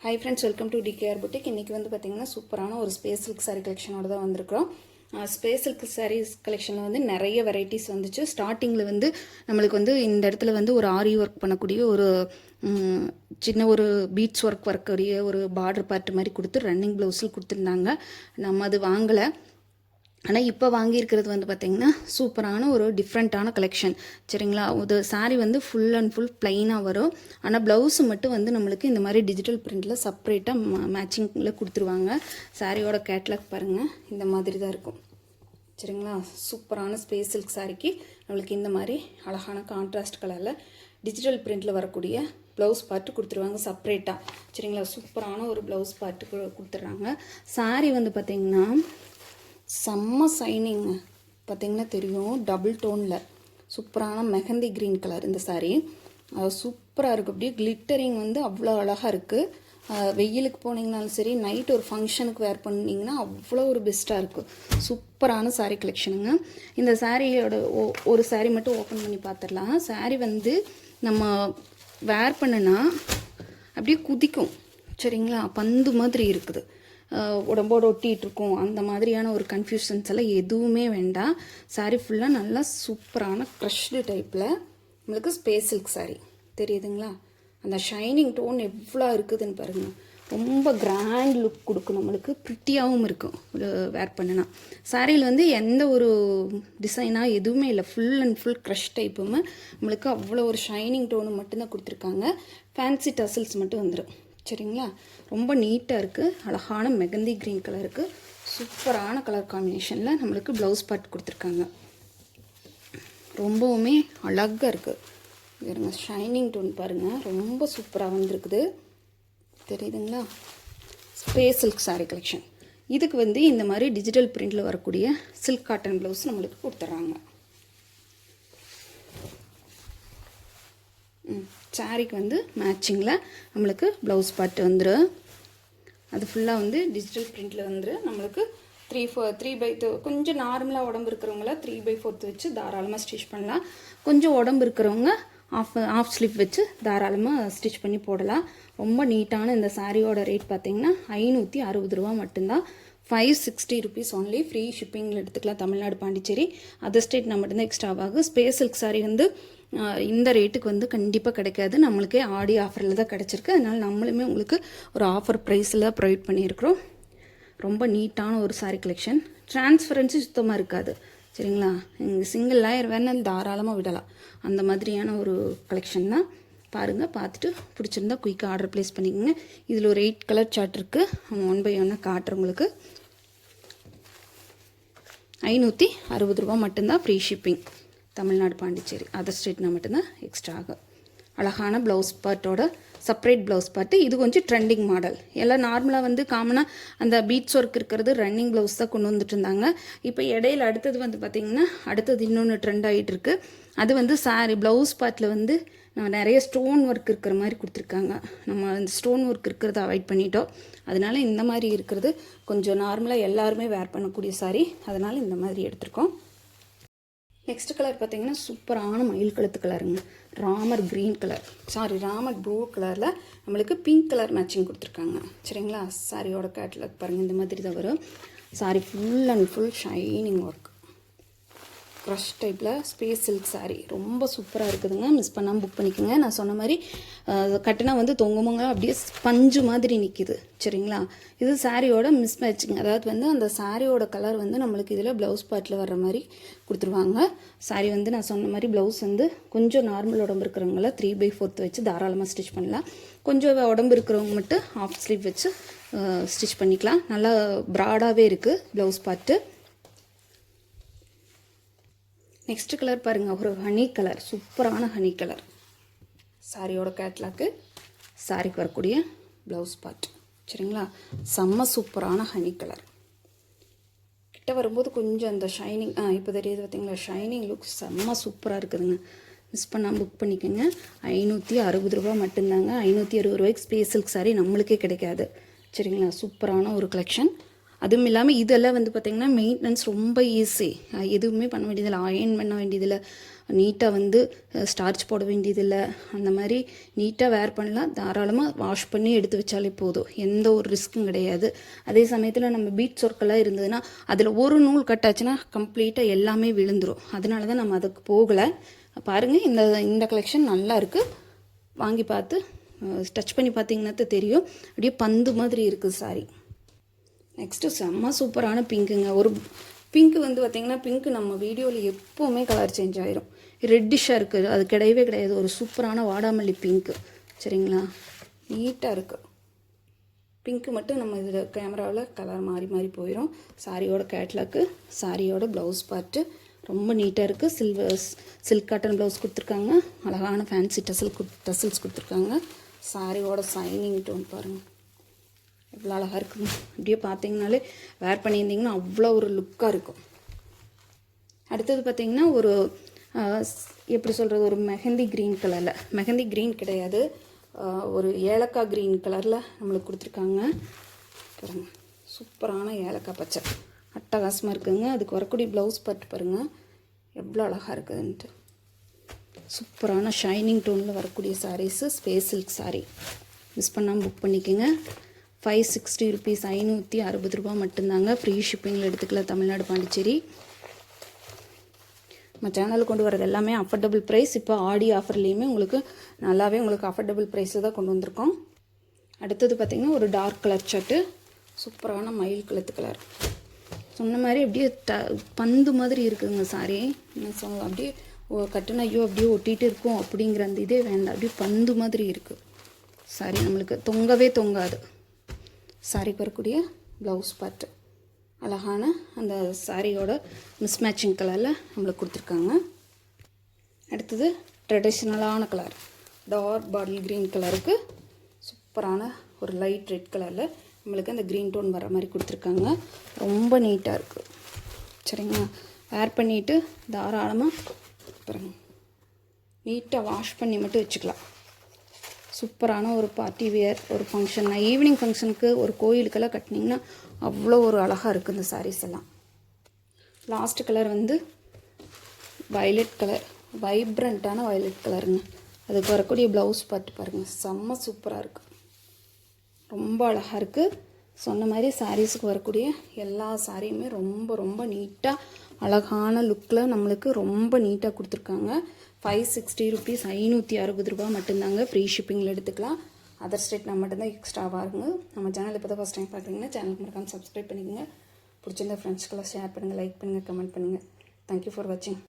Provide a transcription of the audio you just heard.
Hi friends, welcome to TKR boutique. இன்றைக்கி வந்து பார்த்திங்கன்னா சூப்பரான ஒரு ஸ்பேஸ் சில்க் சாரீ கலெக்ஷனோட தான் வந்திருக்கிறோம். ஸ்பேஸ் சில்க் சாரீஸ் கலெக்ஷனில் வந்து நிறைய வெரைட்டிஸ் வந்துச்சு. ஸ்டார்டிங்கில் வந்து நம்மளுக்கு வந்து இந்த இடத்துல வந்து ஒரு ஆரி ஒர்க் பண்ணக்கூடிய ஒரு சின்ன ஒரு பீட்ஸ் ஒர்க் வரக்கூடிய ஒரு பார்டர் பார்ட் மாதிரி கொடுத்து ரன்னிங் ப்ளவுஸில் கொடுத்துருந்தாங்க. நம்ம அது வாங்கலை. ஆனால் இப்போ வாங்கியிருக்கிறது வந்து பார்த்திங்கன்னா சூப்பரான ஒரு டிஃப்ரெண்ட்டான கலெக்ஷன். சரிங்களா, ஒரு சாரீ வந்து ஃபுல் அண்ட் ஃபுல் ப்ளைனாக வரும். ஆனால் ப்ளவுஸு மட்டும் வந்து நம்மளுக்கு இந்த மாதிரி டிஜிட்டல் பிரிண்டில் செப்ரேட்டாக மேட்சிங்கில் கொடுத்துருவாங்க. சாரியோட கேட்லாக் பாருங்கள், இந்த மாதிரி தான் இருக்கும். சரிங்களா, சூப்பரான ஸ்பேஸ் சில்க் சாரிக்கு நம்மளுக்கு இந்த மாதிரி அழகான கான்ட்ராஸ்ட் கலரில் டிஜிட்டல் பிரிண்டில் வரக்கூடிய ப்ளவுஸ் பார்ட்டு கொடுத்துருவாங்க செப்ரேட்டாக. சரிங்களா, சூப்பரான ஒரு ப்ளவுஸ் பார்ட்டு கொடுத்துட்றாங்க. சாரீ வந்து பார்த்திங்கன்னா செம்ம சைனிங்கு, பார்த்திங்கன்னா தெரியும். டபுள் டோனில் சூப்பரான மெஹந்தி க்ரீன் கலர் இந்த சாரீ. சூப்பராக இருக்குது. அப்படியே கிளிட்டரிங் வந்து அவ்வளோ அழகாக இருக்குது. வெயிலுக்கு போனீங்கனாலும் சரி, நைட் ஒரு ஃபங்க்ஷனுக்கு வேர் பண்ணிங்கன்னா அவ்வளோ ஒரு பெஸ்ட்டாக இருக்கும். சூப்பரான சாரீ கலெக்ஷனுங்க. இந்த சாரியோட ஒரு சாரீ மட்டும் ஓப்பன் பண்ணி பார்த்துடலாம். சாரீ வந்து நம்ம வேர் பண்ணுனா அப்படியே குதிக்கும். சரிங்களா, பந்து மாதிரி இருக்குது, உடம்போடு ஒட்டிகிட்டு இருக்கும். அந்த மாதிரியான ஒரு கன்ஃபியூஷன்ஸ் எல்லாம் எதுவுமே வேண்டாம். சாரீ ஃபுல்லாக நல்லா சூப்பரான க்ரஷ்டு டைப்பில் நம்மளுக்கு ஸ்பேஸ் சில்க் சாரீ தெரியுதுங்களா. அந்த ஷைனிங் டோன் எவ்வளோ இருக்குதுன்னு பாருங்கள். ரொம்ப கிராண்ட் லுக் கொடுக்கும், நம்மளுக்கு ப்ரிட்டியாகவும் இருக்கும் வேர் பண்ணினா. சாரியில் வந்து எந்த ஒரு டிசைனாக எதுவுமே இல்லை, ஃபுல் அண்ட் ஃபுல் க்ரஷ் டைப்புமே நம்மளுக்கு அவ்வளோ ஒரு ஷைனிங் டோனு மட்டும்தான் கொடுத்துருக்காங்க. ஃபேன்சி டசல்ஸ் மட்டும் வந்துடும். சரிங்களா, ரொம்ப நீட்டாக இருக்குது. அழகான மெகந்தி க்ரீன் கலருக்கு சூப்பரான கலர் காம்பினேஷனில் நம்மளுக்கு ப்ளவுஸ் பார்ட் கொடுத்துருக்காங்க. ரொம்பவுமே அழகாக இருக்குது. பாருங்க, ஷைனிங் டோன் பாருங்கள், ரொம்ப சூப்பராக வந்துருக்குது. தெரியுதுங்களா. Space silk sari collection. இதுக்கு வந்து இந்த மாதிரி டிஜிட்டல் பிரிண்டில் வரக்கூடிய சில்க் காட்டன் ப்ளவுஸ் நம்மளுக்கு கொடுத்துட்றாங்க. சாரீக்கு வந்து மேட்சிங்கில் நம்மளுக்கு ப்ளவுஸ் பார்ட் வந்துடும். அது ஃபுல்லாக வந்து டிஜிட்டல் பிரிண்டில் வந்துடும். நம்மளுக்கு 3/4 கொஞ்சம் நார்மலாக உடம்பு இருக்கிறவங்கள 3/4 வச்சு தாராளமாக ஸ்டிச் பண்ணலாம். கொஞ்சம் உடம்பு இருக்கிறவங்க ஆஃப் ஸ்லிப் வச்சு தாராளமாக ஸ்டிச் பண்ணி போடலாம். ரொம்ப நீட்டான இந்த சாரியோட ரேட் பார்த்திங்கன்னா 560 ரூபா மட்டும்தான். 560 ருபீஸ் ஒன்லி. ஃப்ரீ ஷிப்பிங்கில் எடுத்துக்கலாம். தமிழ்நாடு, பாண்டிச்சேரி, அதர் ஸ்டேட் நம்ம மட்டும்தான் எக்ஸ்ட்ராவாகும். ஸ்பேஸ் சில்க் சாரீ வந்து இந்த ரேட்டுக்கு வந்து கண்டிப்பாக கிடைக்காது. நம்மளுக்கே ஆடி ஆஃபரில் தான் கிடச்சிருக்கு. அதனால் நம்மளுமே உங்களுக்கு ஒரு ஆஃபர் ப்ரைஸில் ப்ரொவைட் பண்ணியிருக்கிறோம். ரொம்ப நீட்டான ஒரு சாரீ கலெக்ஷன். டிரான்ஸ்பரன்சி சுத்தமாக இருக்காது. சரிங்களா, நீங்கள் சிங்கிள் லேயர் வேணால் தாராளமாக விடலாம். அந்த மாதிரியான ஒரு கலெக்ஷன் தான். பாருங்கள், பார்த்துட்டு பிடிச்சிருந்தா குயிக்காக ஆர்டர் ப்ளேஸ் பண்ணிக்கோங்க. இதில் ஒரு 8 கலர் சார்ட் இருக்குது. 1 by 1 காட்டுறேன் உங்களுக்கு. 560 ரூபா மட்டும்தான். Free shipping. Tamil Nadu, Pondicherry, other ஸ்டேட்னா மட்டும்தான் எக்ஸ்ட்ரா ஆகும். அழகான ப்ளவுஸ் பார்ட்டோட செப்பரேட் ப்ளவுஸ் பார்ட்டு. இது கொஞ்சம் ட்ரெண்டிங் மாடல். எல்லாம் நார்மலாக வந்து காமனாக அந்த பீட்ஸ் ஒர்க் இருக்கிறது ரன்னிங் ப்ளவுஸ் தான் கொண்டு வந்துட்டு இருந்தாங்க. இப்போ இடையில அடுத்தது வந்து பார்த்திங்கன்னா அடுத்தது இன்னொன்று ட்ரெண்ட் ஆகிட்டு இருக்குது. அது வந்து சாரி ப்ளவுஸ் பார்ட்டில் வந்து நிறைய ஸ்டோன் ஒர்க் இருக்கிற மாதிரி கொடுத்துருக்காங்க. நம்ம அந்த ஸ்டோன் ஒர்க் இருக்கிறத அவாய்ட் பண்ணிட்டோம். அதனால இந்த மாதிரி இருக்கிறது கொஞ்சம் நார்மலாக எல்லாருமே வேர் பண்ணக்கூடிய சாரி. அதனால் இந்த மாதிரி எடுத்திருக்கோம். நெக்ஸ்ட் கலர் பார்த்திங்கன்னா சூப்பரான மயில் கழுத்து கலருங்க. Ramar green colour, Ramar blue கலரில் நம்மளுக்கு பிங்க் கலர் மேட்சிங் கொடுத்துருக்காங்க. சரிங்களா, சாரியோட கேட்லாக் பாருங்கள், இந்த மாதிரி தான் வரும். Sorry full and full shining work, crush டைப்பில் ஸ்பேஸ் சில்க் சாரீ. ரொம்ப சூப்பராக இருக்குதுங்க. மிஸ் பண்ணாமல் புக் பண்ணிக்கோங்க. நான் சொன்ன மாதிரி கட்டினா வந்து தொங்குமங்க அப்படியே ஸ்பஞ்சு மாதிரி நிற்கிது. சரிங்களா, இது சாரியோட மிஸ் மேட்சிங். அதாவது வந்து அந்த சாரியோட கலர் வந்து நம்மளுக்கு இதில் ப்ளவுஸ் பார்ட்டில் வர்ற மாதிரி கொடுத்துருவாங்க. சாரீ வந்து நான் சொன்ன மாதிரி ப்ளவுஸ் வந்து கொஞ்சம் நார்மல் உடம்பு இருக்கிறவங்கள 3/4 வச்சு தாராளமாக ஸ்டிச் பண்ணலாம். கொஞ்சம் உடம்பு இருக்கிறவங்க மட்டும் ஆஃப் ஸ்லீவ் வச்சு ஸ்டிச் பண்ணிக்கலாம். நல்லா ப்ராடாகவே இருக்குது ப்ளவுஸ் பார்ட்டு. நெக்ஸ்ட் கலர் பாருங்கள், ஒரு ஹனி கலர், சூப்பரான ஹனி கலர். சாரியோட கேட்லாக்கு, சாரிக்கு வரக்கூடிய ப்ளவுஸ் பார்ட். சரிங்களா, செம்ம சூப்பரான ஹனி கலர். கிட்ட வரும்போது கொஞ்சம் அந்த ஷைனிங் இப்போ தெரியுது பார்த்தீங்களா, ஷைனிங் லுக் செம்ம சூப்பராக இருக்குதுங்க. மிஸ் பண்ணாமல் புக் பண்ணிக்கோங்க. 560 ரூபா மட்டும்தாங்க. 560 ரூபாய்க்கு ஸ்பேஸ் சில்க் சாரீ நம்மளுக்கே கிடைக்காது. சரிங்களா, சூப்பரான ஒரு கலெக்ஷன். அதுவும் இல்லாமல் இதெல்லாம் வந்து பார்த்திங்கன்னா மெயின்டெனன்ஸ் ரொம்ப ஈஸி. எதுவுமே பண்ண வேண்டியதில்லை, அயர்ன் பண்ண வேண்டியதில்லை, நீட்டாக வந்து ஸ்டார்ச் போட வேண்டியதில்லை. அந்த மாதிரி நீட்டாக வேர் பண்ணலாம். தாராளமாக வாஷ் பண்ணி எடுத்து வச்சாலே போதும். எந்த ஒரு ரிஸ்க்கும் கிடையாது. அதே சமயத்தில் நம்ம பீட்ஸ் ஒர்க்கெல்லாம் இருந்ததுன்னா அதில் ஒரு நூல் கட்டாச்சுன்னா கம்ப்ளீட்டாக எல்லாமே விழுந்துடும். அதனால தான் நம்ம அதுக்கு போகலை. பாருங்கள், இந்த கலெக்ஷன் நல்லா இருக்குது. வாங்கி பார்த்து டச் பண்ணி பார்த்தீங்கன்னா தெரியும். அப்படியே பந்து மாதிரி இருக்குது சாரி. நெக்ஸ்ட்டு செம்ம சூப்பரான பிங்க்குங்க. ஒரு பிங்க்கு வந்து பார்த்திங்கன்னா, பிங்க்கு நம்ம வீடியோவில் எப்போவுமே கலர் சேஞ்ச் ஆகிரும். ரெட்டிஷாக இருக்குது, அது கிடையவே கிடையாது. ஒரு சூப்பரான வாடாமல்லி பிங்க்கு. சரிங்களா, நீட்டாக இருக்குது. பிங்க்கு மட்டும் நம்ம இதில் கேமராவில் கலர் மாறி மாறி போயிடும். சாரியோட கேட்லாக்கு, சாரியோட ப்ளவுஸ் பார்ட்டு ரொம்ப நீட்டாக இருக்குது. சில்க் காட்டன் ப்ளவுஸ் கொடுத்துருக்காங்க. அழகான ஃபேன்சி டசல்ஸ் கொடுத்துருக்காங்க. சாரியோட சைனிங் டோன் பாருங்கள் எவ்வளோ அழகாக இருக்குங்க. அப்படியே பார்த்தீங்கனாலே வேர் பண்ணியிருந்தீங்கன்னா அவ்வளோ ஒரு லுக்காக இருக்கும். அடுத்தது பார்த்திங்கன்னா ஒரு எப்படி சொல்கிறது, ஒரு மெஹந்தி க்ரீன் கலரில், மெஹந்தி க்ரீன் கிடையாது, ஒரு ஏலக்காய் க்ரீன் கலரில் நம்மளுக்கு கொடுத்துருக்காங்க. பாருங்க, சூப்பரான ஏலக்காய் பச்சை அட்டகாசமாக இருக்குதுங்க. அதுக்கு வரக்கூடிய ப்ளவுஸ் பார்த்து பாருங்கள் எவ்வளோ அழகாக இருக்குதுன்ட்டு. சூப்பரான ஷைனிங் டோனில் வரக்கூடிய saris space silk sari. Miss பண்ணாமல் புக் பண்ணிக்கோங்க. 560 ருபீஸ், 560 ரூபா மட்டும்தாங்க. ஃப்ரீ ஷிப்பிங்கில் எடுத்துக்கலாம், தமிழ்நாடு பாண்டிச்சேரி. நம்ம சேனலில் கொண்டு வரது எல்லாமே அஃபோர்டபுள் ப்ரைஸ். இப்போ ஆடி ஆஃபர்லேயுமே உங்களுக்கு நல்லாவே உங்களுக்கு அஃபோர்டபுள் ப்ரைஸில் தான் கொண்டு வந்திருக்கோம். அடுத்தது பார்த்திங்கன்னா ஒரு டார்க் கலர் ஷர்ட்டு, சூப்பரான மயில் கழுத்து கலர். சொன்ன மாதிரி அப்படியே பந்து மாதிரி இருக்குதுங்க சாரி. அப்படியே கட்டுனா ஐயோ அப்படியே ஒட்டிகிட்டு இருக்கும் அப்படிங்கிற அந்த இதே வேண்டாம். அப்படியே பந்து மாதிரி இருக்குது சாரி. நம்மளுக்கு தொங்கவே தொங்காது. சாரிக்கு வரக்கூடிய ப்ளவுஸ் பார்ட்டு அழகான அந்த சாரியோட மிஸ்மேட்சிங் கலரில் நம்மளுக்கு கொடுத்துருக்காங்க. அடுத்தது ட்ரெடிஷ்னலான கலர் டார்க் பாட்டில் க்ரீன் கலருக்கு சூப்பரான ஒரு லைட் ரெட் கலரில் நம்மளுக்கு அந்த க்ரீன் டோன் வர மாதிரி கொடுத்துருக்காங்க. ரொம்ப நீட்டாக இருக்குது. சரிங்களா, வேர் பண்ணிவிட்டு தாராளமாக பாருங்க நீட்டாக வாஷ் பண்ணி மட்டும் வச்சுக்கலாம். சூப்பரான ஒரு பார்ட்டி வியர், ஒரு ஃபங்க்ஷன், ஈவினிங் ஃபங்க்ஷனுக்கு, ஒரு கோயிலுக்கெல்லாம் கட்டினீங்கன்னா அவ்வளோ ஒரு அழகாக இருக்குது இந்த சாரீஸ் எல்லாம். லாஸ்ட் கலர் வந்து வயலட் கலர், வைப்ரண்ட்டான வயலட் கலருங்க. அதுக்கு வரக்கூடிய ப்ளவுஸ் பார்த்து பாருங்கள், செம்ம சூப்பராக இருக்குது, ரொம்ப அழகாக இருக்குது. சொன்ன மாதிரி சாரீஸுக்கு வரக்கூடிய எல்லா சாரியுமே ரொம்ப ரொம்ப நீட்டாக அழகான லுக்கில் நம்மளுக்கு ரொம்ப நீட்டாக கொடுத்துருக்காங்க. 560 ருபீஸ், 560 ரூபா மட்டும்தாங்க. ஃப்ரீ ஷிப்பிங்கில் எடுத்துக்கலாம். அதர் ஸ்டேட்னா மட்டும்தான் எக்ஸ்ட்ராவாக இருக்குங்க. நம்ம சேனல் இப்போ தான் ஃபஸ்ட் டைம் பார்க்குறீங்கன்னா சேனலுக்கு மறக்காமல் சப்ஸ்கிரைப் பண்ணிக்கோங்க. பிடிச்சிருந்த ஃப்ரெண்ட்ஸ்க்கெல்லாம் ஷேர் பண்ணுங்கள், லைக் பண்ணுங்கள், கமெண்ட் பண்ணுங்கள். தேங்க்யூ ஃபார் வாட்சிங்.